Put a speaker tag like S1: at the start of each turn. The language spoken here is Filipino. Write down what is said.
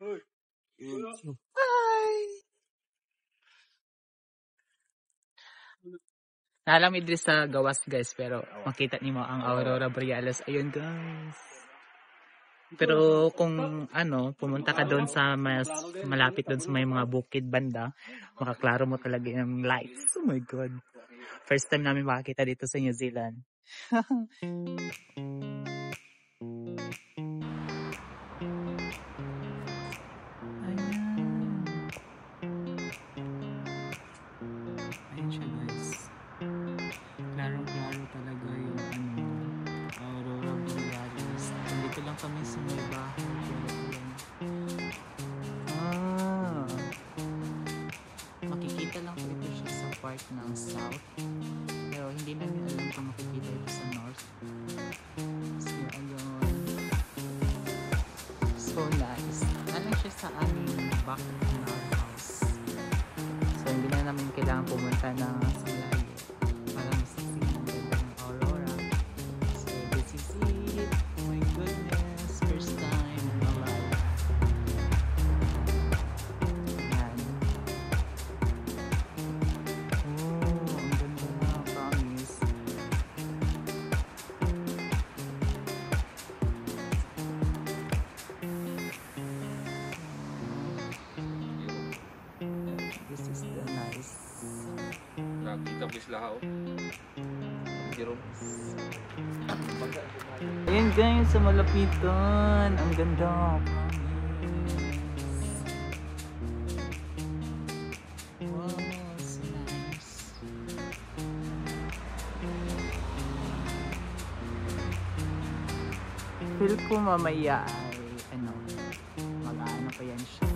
S1: Hi! Nalamid din sa gawas guys, pero makita niyo ang Aurora Borealis. Ayun guys. Pero kung ano, pumunta ka doon sa mas malapit doon sa may mga bukid banda, makaklaro mo talaga yung lights. Oh my God. First time namin makakita dito sa New Zealand. Ayan. Ayan siya guys. Klarong-klaro talaga yung ano, Aurora Borealis. Dito lang kami sa may bahay. Makikita lang po ito siya sa part ng south. Pero hindi namin alam kung makikita ito sa north. So ayun. So nice. Alam siya sa aming back in our house. So hindi na namin kailangan pumunta na sa layo para masaksihan ang ganda ng Aurora. So this is it. Oh my goodness. First time in my life. Yan. Oh, ang ganda na. Promise. This is the nice.
S2: Nakita mo sila ho. Zero.
S1: Ayan guys, sa malapitan. Ang ganda. Wow, so nice. Feel ko mamaya ay ano, mag-ano pa yan siya.